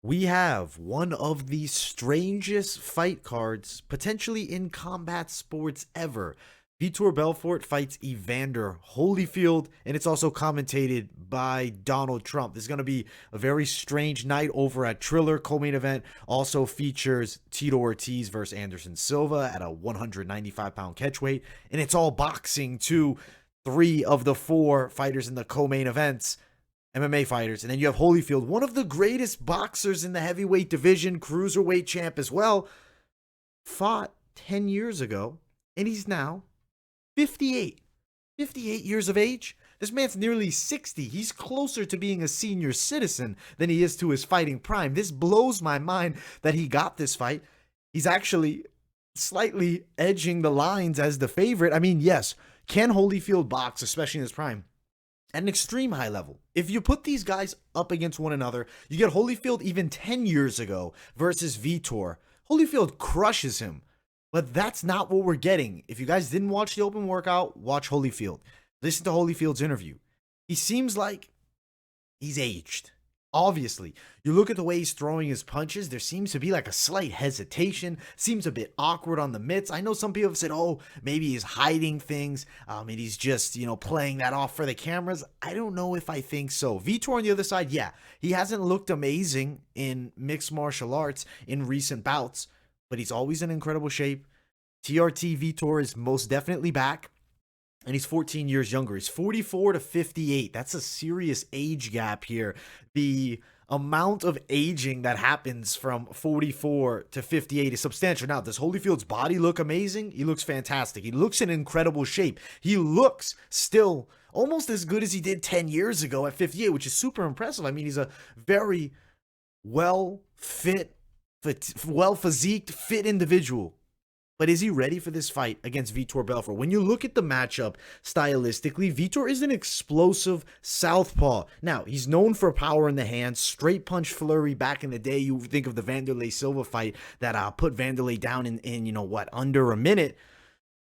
we have one of the strangest fight cards potentially in combat sports ever. Vitor Belfort fights Evander Holyfield, and it's also commentated by Donald Trump. This is going to be a very strange night over at Triller. Co-main event also features Tito Ortiz versus Anderson Silva at a 195-pound catchweight, and it's all boxing too. Three of the four fighters in the co-main events MMA fighters. And then you have Holyfield, one of the greatest boxers in the heavyweight division, cruiserweight champ as well, fought 10 years ago, and he's now 58. 58 years of age. This man's nearly 60. He's closer to being a senior citizen than he is to his fighting prime. This blows my mind that he got this fight. He's actually slightly edging the lines as the favorite. I mean, yes, can Holyfield box, especially in his prime? At an extreme high level. If you put these guys up against one another, you get Holyfield even 10 years ago versus Vitor. Holyfield crushes him, but that's not what we're getting. If you guys didn't watch the open workout, watch Holyfield. Listen to Holyfield's interview. He seems like he's aged. Obviously, you look at the way he's throwing his punches, there seems to be like a slight hesitation, seems a bit awkward on the mitts. I know some people have said, oh, maybe he's hiding things, and he's just, playing that off for the cameras. I don't know if I think so. Vitor on the other side, yeah, he hasn't looked amazing in mixed martial arts in recent bouts, but he's always in incredible shape. TRT Vitor is most definitely back. And he's 14 years younger. He's 44 to 58. That's a serious age gap here. The amount of aging that happens from 44 to 58 is substantial. Now, does Holyfield's body look amazing? He looks fantastic. He looks in incredible shape. He looks still almost as good as he did 10 years ago at 58, which is super impressive. I mean, he's a very well-physiqued, fit individual. But is he ready for this fight against Vitor Belfort? When you look at the matchup stylistically, Vitor is an explosive southpaw. Now, he's known for power in the hands, straight punch flurry. Back in the day, you think of the Vanderlei Silva fight that put Vanderlei down in under a minute.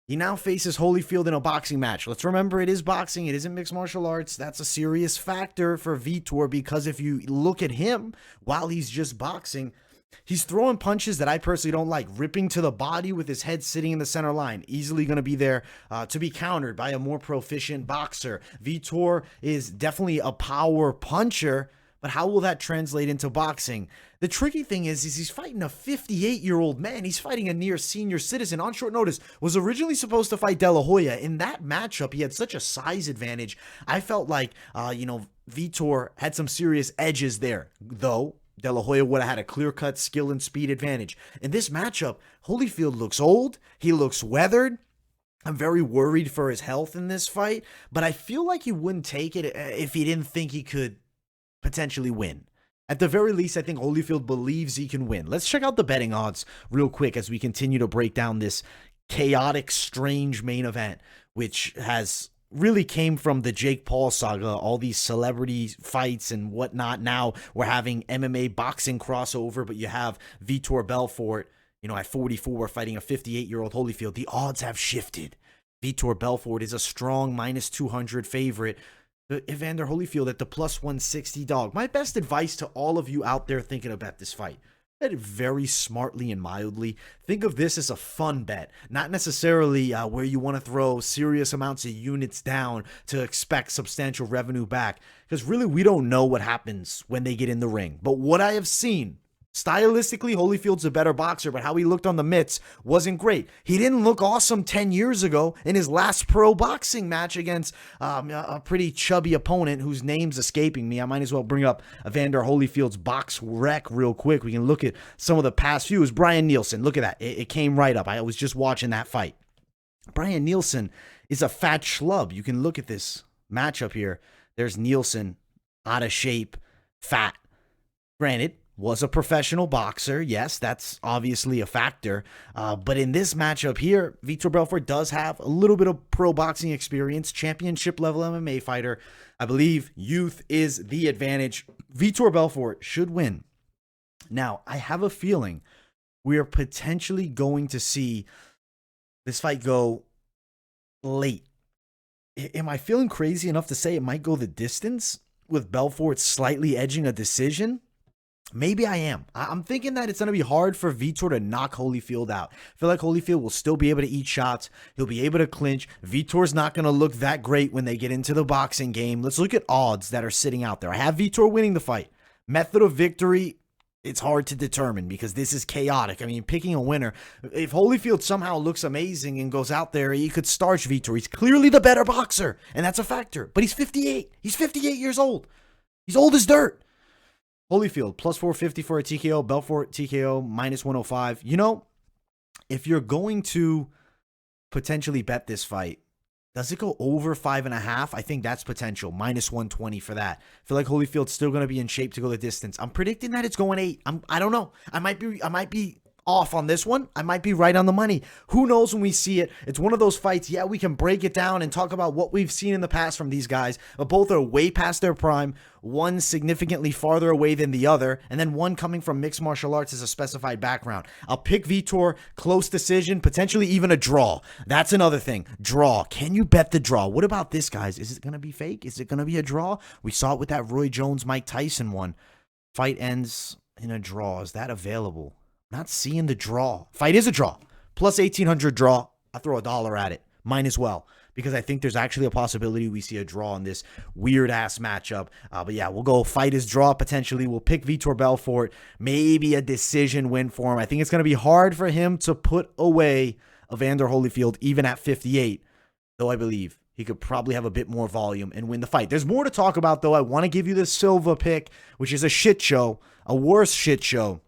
He now faces Holyfield in a boxing match. Let's remember, it is boxing. It isn't mixed martial arts. That's a serious factor for Vitor because if you look at him while he's just boxing, he's throwing punches that I personally don't like, ripping to the body with his head sitting in the center line. Easily going to be there to be countered by a more proficient boxer. Vitor is definitely a power puncher, but how will that translate into boxing? The tricky thing is he's fighting a 58-year-old man. He's fighting a near senior citizen on short notice. Was originally supposed to fight De La Hoya. In that matchup, he had such a size advantage. I felt like, Vitor had some serious edges there, though. De La Hoya would have had a clear-cut skill and speed advantage. In this matchup, Holyfield looks old. He looks weathered. I'm very worried for his health in this fight, but I feel like he wouldn't take it if he didn't think he could potentially win. At the very least, I think Holyfield believes he can win. Let's check out the betting odds real quick as we continue to break down this chaotic, strange main event, which has really came from the Jake Paul saga, all these celebrity fights and whatnot. Now we're having MMA boxing crossover, but you have Vitor Belfort, at 44 fighting a 58-year-old Holyfield. The odds have shifted. Vitor Belfort is a strong minus 200 favorite. Evander Holyfield at the plus 160 dog. My best advice to all of you out there thinking about this fight: bet it very smartly and mildly. Think of this as a fun bet, not necessarily where you want to throw serious amounts of units down to expect substantial revenue back, because really we don't know what happens when they get in the ring. But what I have seen, stylistically, Holyfield's a better boxer, but how he looked on the mitts wasn't great. He didn't look awesome 10 years ago in his last pro boxing match against a pretty chubby opponent whose name's escaping me. I might as well bring up Evander Holyfield's box rec real quick. We can look at some of the past few. It was Brian Nielsen. Look at that. It came right up. I was just watching that fight. Brian Nielsen is a fat schlub. You can look at this matchup here. There's Nielsen, out of shape, fat. Granted, was a professional boxer. Yes, that's obviously a factor. But in this matchup here, Vitor Belfort does have a little bit of pro boxing experience, championship level MMA fighter. I believe youth is the advantage. Vitor Belfort should win. Now, I have a feeling we are potentially going to see this fight go late. Am I feeling crazy enough to say it might go the distance with Belfort slightly edging a decision? Maybe I am. I'm thinking that it's going to be hard for Vitor to knock Holyfield out. I feel like Holyfield will still be able to eat shots. He'll be able to clinch. Vitor's not going to look that great when they get into the boxing game. Let's look at odds that are sitting out there. I have Vitor winning the fight. Method of victory, it's hard to determine because this is chaotic. I mean, picking a winner. If Holyfield somehow looks amazing and goes out there, he could starch Vitor. He's clearly the better boxer, and that's a factor. But he's 58. He's 58 years old. He's old as dirt. Holyfield, plus 450 for a TKO. Belfort, TKO, minus 105. You know, if you're going to potentially bet this fight, does it go over 5.5? I think that's potential. Minus 120 for that. I feel like Holyfield's still going to be in shape to go the distance. I'm predicting that it's going 8. I don't know. I might be off on this one. I might be right on the money. Who knows when we see it? It's one of those fights. Yeah, we can break it down and talk about what we've seen in the past from these guys, but both are way past their prime. One significantly farther away than the other, and then one coming from mixed martial arts as a specified background. I'll pick Vitor, close decision, potentially even a draw. That's another thing. Draw. Can you bet the draw? What about this, guys? Is it going to be fake? Is it going to be a draw? We saw it with that Roy Jones-Mike Tyson one. Fight ends in a draw. Is that available? Not seeing the draw. Fight is a draw. Plus 1,800 draw. I throw $1 at it. Mine as well. Because I think there's actually a possibility we see a draw in this weird-ass matchup. But yeah, we'll go fight is draw potentially. We'll pick Vitor Belfort. Maybe a decision win for him. I think it's going to be hard for him to put away Evander Holyfield even at 58. Though I believe he could probably have a bit more volume and win the fight. There's more to talk about, though. I want to give you the Silva pick, which is a shit show. A worse shit show.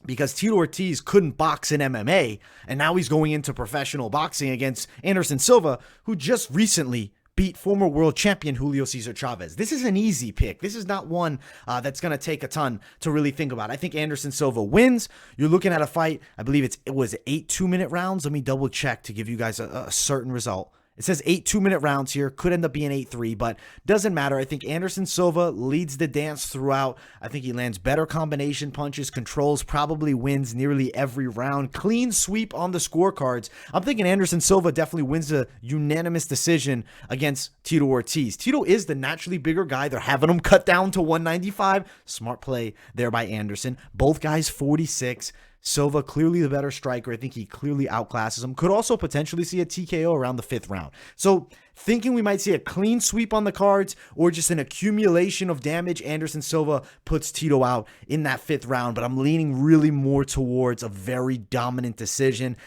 Because Tito Ortiz couldn't box in MMA, and now he's going into professional boxing against Anderson Silva, who just recently beat former world champion Julio Cesar Chavez. This is an easy pick. This is not one that's going to take a ton to really think about. I think Anderson Silva wins. You're looking at a fight, I believe it was 8 2-minute rounds. Let me double check to give you guys a certain result. It says 8 2-minute rounds here. Could end up being 8-3, but doesn't matter. I think Anderson Silva leads the dance throughout. I think he lands better combination punches, controls, probably wins nearly every round. Clean sweep on the scorecards. I'm thinking Anderson Silva definitely wins a unanimous decision against Tito Ortiz. Tito is the naturally bigger guy. They're having him cut down to 195. Smart play there by Anderson. Both guys 46. Silva, clearly the better striker. I think he clearly outclasses him. Could also potentially see a TKO around the 5th round. So thinking we might see a clean sweep on the cards or just an accumulation of damage, Anderson Silva puts Tito out in that 5th round. But I'm leaning really more towards a very dominant decision.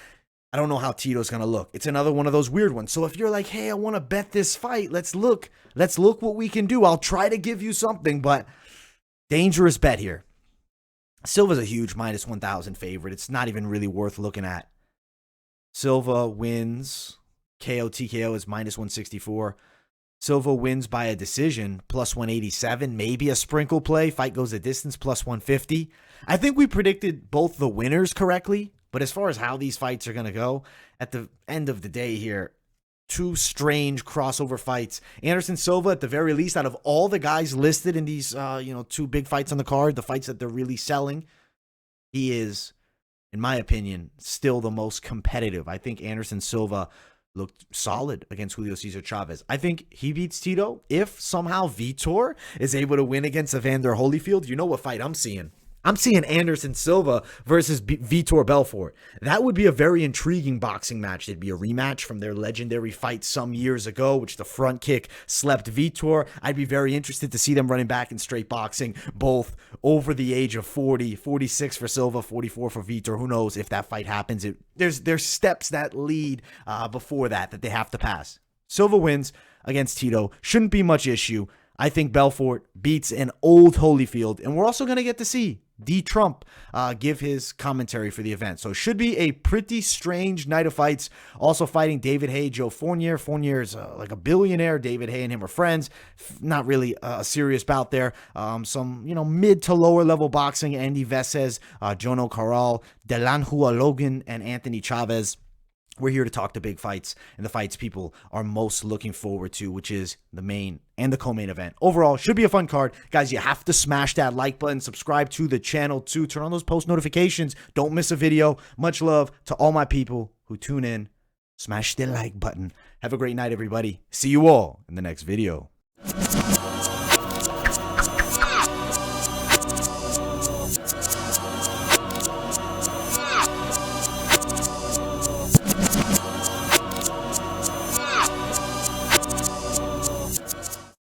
I don't know how Tito's going to look. It's another one of those weird ones. So if you're like, hey, I want to bet this fight, let's look what we can do. I'll try to give you something, but dangerous bet here. Silva's a huge minus 1,000 favorite. It's not even really worth looking at. Silva wins. KO TKO is minus 164. Silva wins by a decision, plus 187. Maybe a sprinkle play. Fight goes a distance, plus 150. I think we predicted both the winners correctly. But as far as how these fights are going to go, at the end of the day here, two strange crossover fights. Anderson Silva, at the very least, out of all the guys listed in these, two big fights on the card, the fights that they're really selling, he is, in my opinion, still the most competitive. I think Anderson Silva looked solid against Julio Cesar Chavez. I think he beats Tito. If somehow Vitor is able to win against Evander Holyfield, you know what fight I'm seeing. I'm seeing Anderson Silva versus Vitor Belfort. That would be a very intriguing boxing match. It'd be a rematch from their legendary fight some years ago, which the front kick slept Vitor. I'd be very interested to see them running back in straight boxing, both over the age of 40, 46 for Silva, 44 for Vitor. Who knows if that fight happens? There's steps that lead before that they have to pass. Silva wins against Tito. Shouldn't be much issue. I think Belfort beats an old Holyfield, and we're also going to get to see D. Trump give his commentary for the event. So it should be a pretty strange night of fights. Also fighting David Haye, Joe Fournier. Fournier's like a billionaire. David Haye and him are friends. Not really a serious bout there. Some, mid to lower level boxing. Andy Vesez, Jono Corral, Delanjua Logan, and Anthony Chavez. We're here to talk the big fights and the fights people are most looking forward to, which is the main and the co-main event. Overall, should be a fun card. Guys, you have to smash that like button, subscribe to the channel too, turn on those post notifications. Don't miss a video. Much love to all my people who tune in. Smash the like button. Have a great night, everybody. See you all in the next video.